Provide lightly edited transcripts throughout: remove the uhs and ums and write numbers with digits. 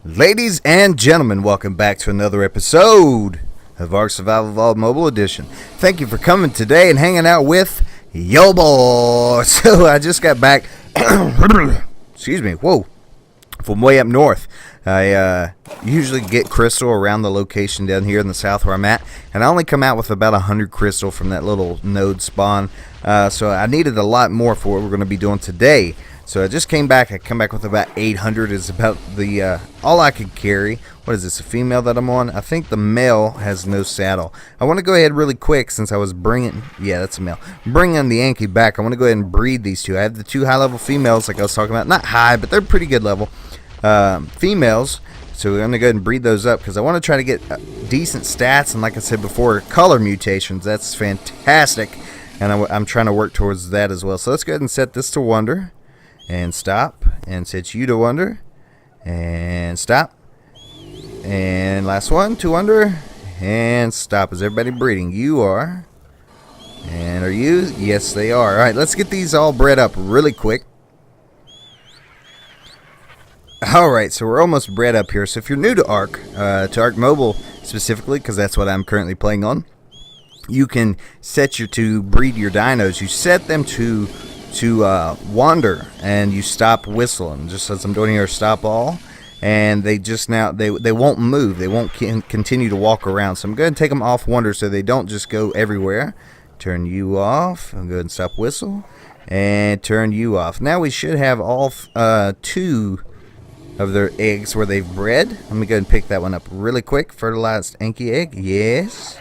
Ladies and gentlemen, welcome back to another episode of Ark Survival Evolved Mobile Edition. Thank you for coming today and hanging out with yo boy. So I just got back, excuse me, from way up north. I usually get crystal around the location down here in the south where I'm at, and I only come out with about 100 crystal from that little node spawn. So I needed a lot more for what we're going to be doing today. So I just came back. I come back with about 800 is about the all I could carry. What is this, a female that I'm on? I think the male has no saddle. I want to go ahead really quick since I was bringing, yeah, that's a male. Bringing the Yankee back. I want to go ahead and breed these two. I have the two high-level females like I was talking about. Not high, but they're pretty good level females. So we're going to go ahead and breed those up because I want to try to get decent stats. And like I said before, color mutations. That's fantastic. And I'm trying to work towards that as well. So let's go ahead and set this to wonder. And stop, and set you to wonder, and stop, and last one, to wonder, and stop. Is everybody breeding? You are, and are you? Yes, they are. All right, let's get these all bred up really quick. All right, so we're almost bred up here. So if you're new to Ark Mobile specifically, because that's what I'm currently playing on, you can set to breed your dinos. You set them to wander, and you stop whistling, just as I'm doing here, stop all, and they just now they won't move, they won't continue to walk around. So I'm going to take them off wander so they don't just go everywhere. Turn you off, I'm going to stop whistle, and turn you off. Now we should have all two of their eggs where they've bred. Let me go ahead and pick that one up really quick. Fertilized Anki egg, yes,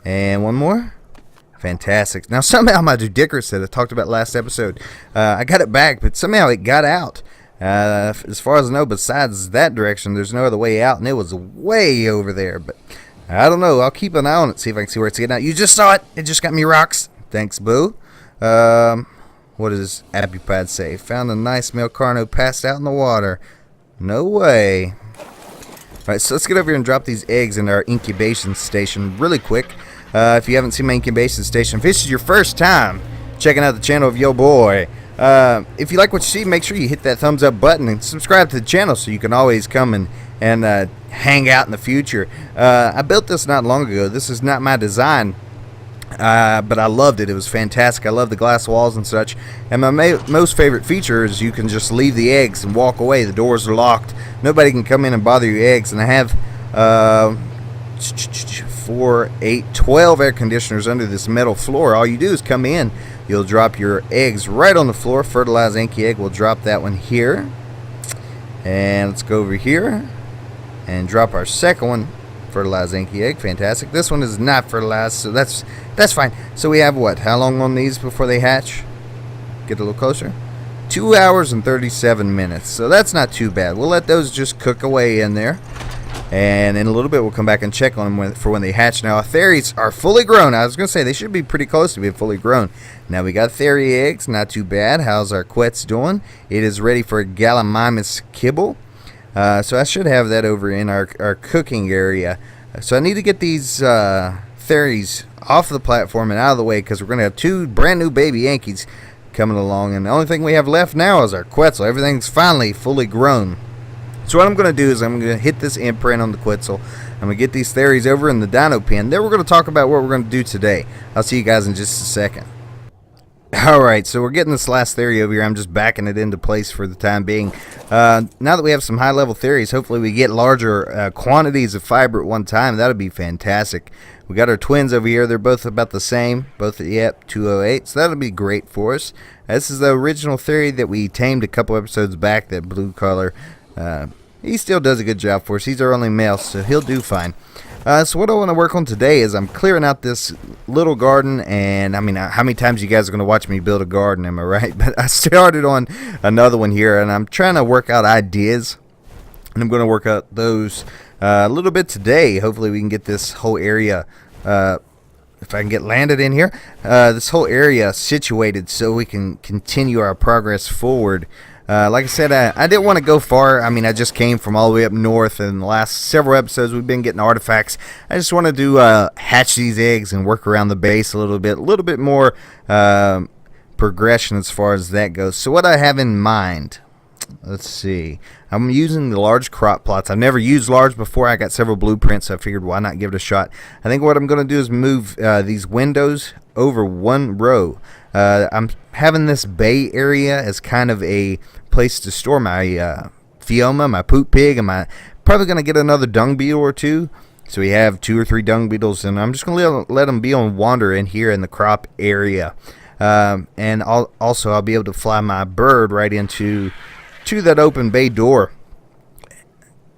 and one more. Fantastic. Now somehow my Dudicarus that I talked about last episode, I got it back, but somehow it got out. As far as I know, besides that direction, there's no other way out, and it was way over there. But I don't know. I'll keep an eye on it, see if I can see where it's getting out. You just saw it. It just got me rocks. Thanks, boo. What does Abupad say? Found a nice male carno passed out in the water. No way. All right, so let's get over here and drop these eggs in our incubation station really quick. If you haven't seen my incubation station, if this is your first time checking out the channel of yo boy, if you like what you see, make sure you hit that thumbs up button and subscribe to the channel so you can always come and hang out in the future. I built this not long ago. This is not my design, but I loved it. It was fantastic. I love the glass walls and such. And my most favorite feature is you can just leave the eggs and walk away. The doors are locked. Nobody can come in and bother your eggs. And I have 4, 8, 12 air conditioners under this metal floor. All you do is come in, you'll drop your eggs right on the floor. Fertilized Anki egg, we'll drop that one here, and let's go over here and drop our second one. Fertilized Anki egg, fantastic. This one is not fertilized, so that's fine. So we have what, how long on these before they hatch? Get a little closer. 2 hours and 37 minutes, so that's not too bad. We'll let those just cook away in there. And in a little bit, we'll come back and check on them for when they hatch. Now, our theories are fully grown. I was going to say they should be pretty close to being fully grown. Now, we got theory eggs. Not too bad. How's our quets doing? It is ready for Gallimimus kibble. So I should have that over in our cooking area. So I need to get these theories off the platform and out of the way because we're going to have two brand new baby Yankees coming along. And the only thing we have left now is our Quetzal. Everything's finally fully grown. So what I'm going to do is I'm going to hit this imprint on the Quetzal. I'm going to get these theories over in the dino pen. Then we're going to talk about what we're going to do today. I'll see you guys in just a second. Alright, so we're getting this last theory over here. I'm just backing it into place for the time being. Now that we have some high-level theories, hopefully we get larger quantities of fiber at one time. That would be fantastic. We got our twins over here. They're both about the same. Both, yep, 208. So that'll be great for us. This is the original theory that we tamed a couple episodes back, that blue color. He still does a good job for us. He's our only male, so he'll do fine. So what I want to work on today is I'm clearing out this little garden, and I mean, how many times you guys are going to watch me build a garden, am I right? But I started on another one here, and I'm trying to work out ideas, and I'm going to work out those a little bit today. Hopefully we can get this whole area, if I can get landed in here, this whole area situated so we can continue our progress forward. Like I said, I didn't want to go far. I mean, I just came from all the way up north, and the last several episodes we've been getting artifacts. I just wanted to hatch these eggs and work around the base a little bit more progression as far as that goes. So what I have in mind Let's see. I'm using the large crop plots. I've never used large before. I got several blueprints, so I figured why not give it a shot. I think what I'm going to do is move these windows over one row. I'm having this bay area as kind of a place to store my Fioma, my poop pig, and my probably going to get another dung beetle or two. So we have 2 or 3 dung beetles, and I'm just going to let them be on wander in here in the crop area. And I'll be able to fly my bird right into that open bay door.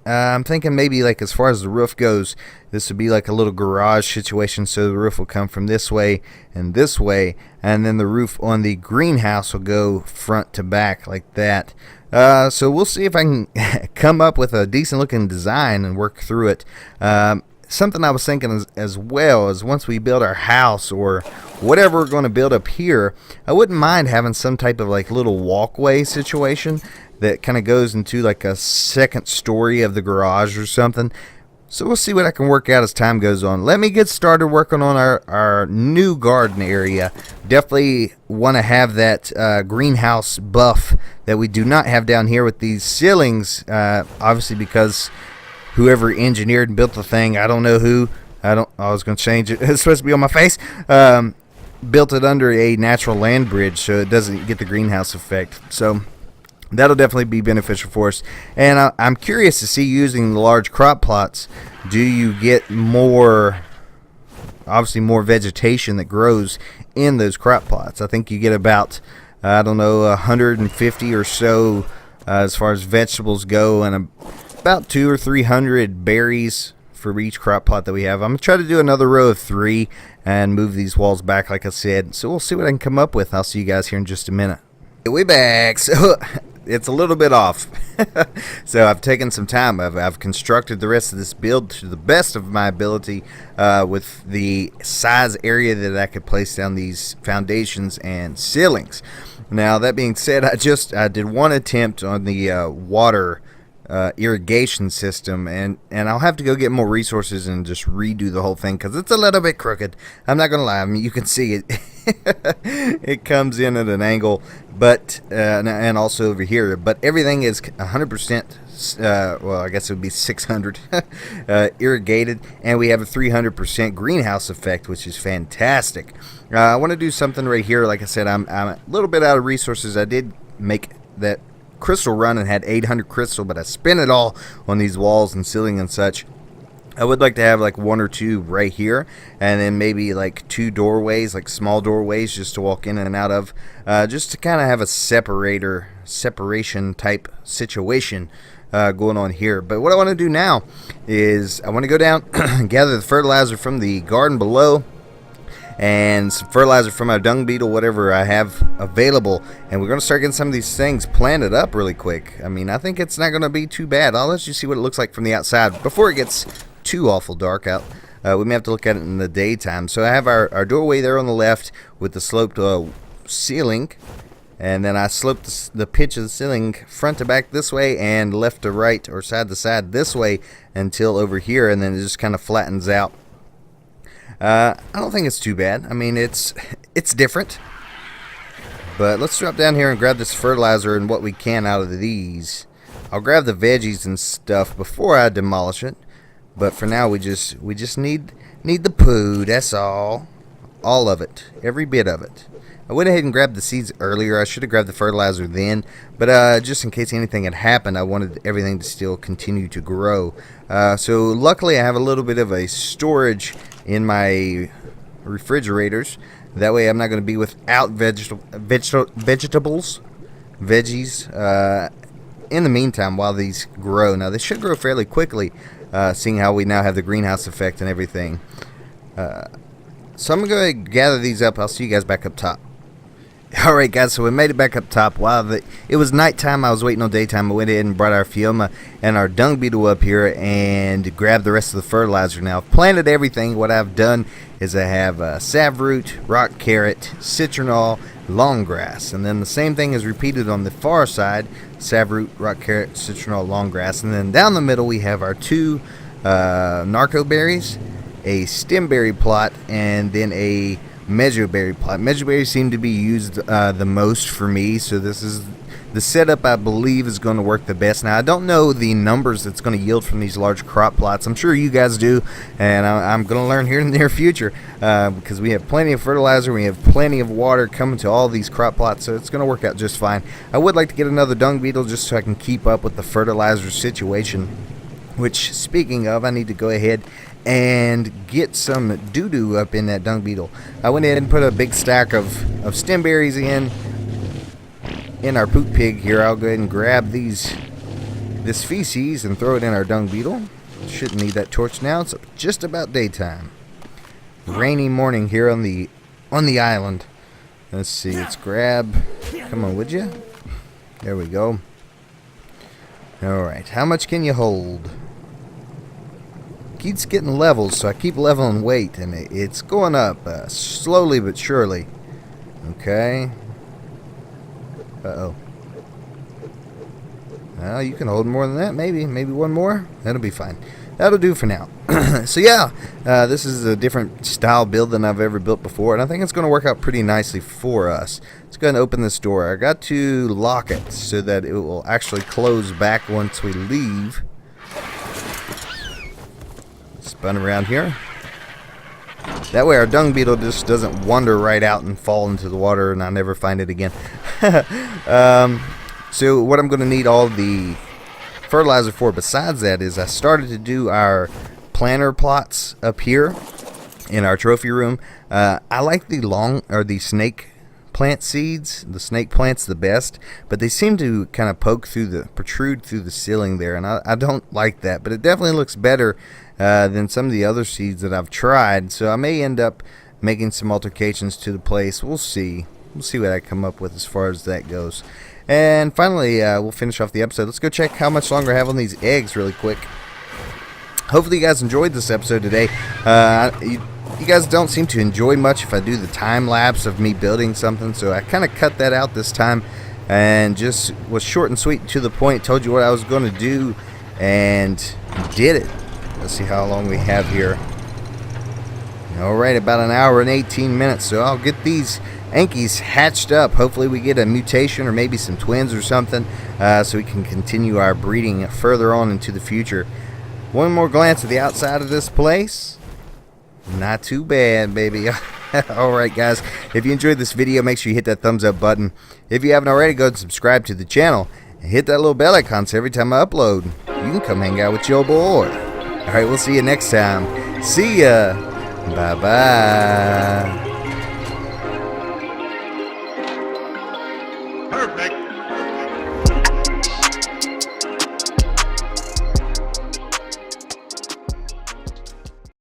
I'm thinking maybe like as far as the roof goes, this would be like a little garage situation, so the roof will come from this way, and then the roof on the greenhouse will go front to back like that. So we'll see if I can come up with a decent looking design and work through it. Something I was thinking as well is once we build our house or whatever we're going to build up here, I wouldn't mind having some type of like little walkway situation that kind of goes into like a second story of the garage or something. So we'll see what I can work out as time goes on. Let me get started working on our new garden area. Definitely want to have that greenhouse buff that we do not have down here with these ceilings, obviously because whoever engineered and built the thing, I don't know who, I was going to change it, it's supposed to be on my face, built it under a natural land bridge so it doesn't get the greenhouse effect. So that'll definitely be beneficial for us. And I'm curious to see, using the large crop plots, do you get more, obviously more vegetation that grows in those crop plots? I think you get about, I don't know, 150 or so as far as vegetables go, and about 200 or 300 berries for each crop plot that we have. I'm going to try to do another row of 3 and move these walls back like I said. So we'll see what I can come up with. I'll see you guys here in just a minute. We back. So it's a little bit off. So I've taken some time. I've constructed the rest of this build to the best of my ability with the size area that I could place down these foundations and ceilings. Now, that being said, I did one attempt on the water irrigation system, and I'll have to go get more resources and just redo the whole thing because it's a little bit crooked. I'm not gonna lie. I mean, you can see it. It comes in at an angle, but and also over here, but everything is 100%. Well, I guess it would be 600 irrigated, and we have a 300% greenhouse effect, which is fantastic. I want to do something right here. Like I said, I'm a little bit out of resources. I did make that crystal run and had 800 crystal, but I spent it all on these walls and ceiling and such. I would like to have like 1 or 2 right here, and then maybe like 2 doorways, like small doorways, just to walk in and out of, just to kind of have a separation type situation going on here. But what I want to do now is I want to go down and gather the fertilizer from the garden below, and some fertilizer from our dung beetle, whatever I have available, and we're going to start getting some of these things planted up really quick. I mean, I think it's not going to be too bad. I'll let you see what it looks like from the outside before it gets too awful dark out. We may have to look at it in the daytime. So I have our doorway there on the left with the sloped ceiling, and then I sloped the pitch of the ceiling front to back this way and left to right or side to side this way until over here, and then it just kind of flattens out. I don't think it's too bad. I mean, it's different. But let's drop down here and grab this fertilizer and what we can out of these. I'll grab the veggies and stuff before I demolish it. But for now, we just need the poo. That's all of it, every bit of it. I went ahead and grabbed the seeds earlier. I should have grabbed the fertilizer then, but just in case anything had happened, I wanted everything to still continue to grow. So luckily, I have a little bit of a storage in my refrigerators. That way, I'm not going to be without vegetables, veggies. In the meantime, while these grow, now they should grow fairly quickly, seeing how we now have the greenhouse effect and everything. So I'm going to gather these up. I'll see you guys back up top. Alright guys, so we made it back up top. While it was nighttime, I was waiting on daytime. I went ahead and brought our Fioma and our dung beetle up here and grabbed the rest of the fertilizer. Now, I've planted everything. What I've done is I have savroot, rock carrot, citronal, long grass. And then the same thing is repeated on the far side. Savroot, rock carrot, citronal, long grass. And then down the middle we have our 2 narco berries, a stemberry plot, and then a mejoberry plot. Mejoberries seem to be used the most for me, so this is the setup I believe is going to work the best. Now I don't know the numbers that's going to yield from these large crop plots. I'm sure you guys do, and I'm going to learn here in the near future, because we have plenty of fertilizer, we have plenty of water coming to all these crop plots, so it's going to work out just fine. I would like to get another dung beetle just so I can keep up with the fertilizer situation, which, speaking of, I need to go ahead and get some doo-doo up in that dung beetle. I went ahead and put a big stack of stem berries in our poop pig here. I'll go ahead and grab this feces and throw it in our dung beetle. Shouldn't need that torch now. It's just about daytime. Rainy morning here on the island. Let's see. Let's grab. Come on, would you? There we go. All right. How much can you hold? Keeps getting levels, so I keep leveling weight, and it's going up slowly but surely. Okay. Uh-oh. Well, you can hold more than that, maybe one more. That'll be fine. That'll do for now. So yeah, this is a different style build than I've ever built before, and I think it's going to work out pretty nicely for us. Let's go ahead and open this door. I got to lock it so that it will actually close back once we leave. Spun around here. That way our dung beetle just doesn't wander right out and fall into the water and I never find it again. So what I'm going to need all the fertilizer for besides that is I started to do our planter plots up here in our trophy room. I like the snake plant seeds. The snake plant's the best, but they seem to kind of protrude through the ceiling there, and I don't like that, but it definitely looks better than some of the other seeds that I've tried, so I may end up making some alterations to the place. We'll see what I come up with as far as that goes. And finally, we'll finish off the episode. Let's go check how much longer I have on these eggs really quick. Hopefully you guys enjoyed this episode today. You guys don't seem to enjoy much if I do the time lapse of me building something, so I kind of cut that out this time and just was short and sweet and to the point, told you what I was going to do, and did it. Let's see how long we have here. Alright, about an hour and 18 minutes, so I'll get these Ankies hatched up. Hopefully we get a mutation or maybe some twins or something, so we can continue our breeding further on into the future. One more glance at the outside of this place. Not too bad, baby. Alright guys, if you enjoyed this video, make sure you hit that thumbs up button. If you haven't already, go and subscribe to the channel and hit that little bell icon so every time I upload, you can come hang out with your boy. Alright, we'll see you next time. See ya. Bye bye.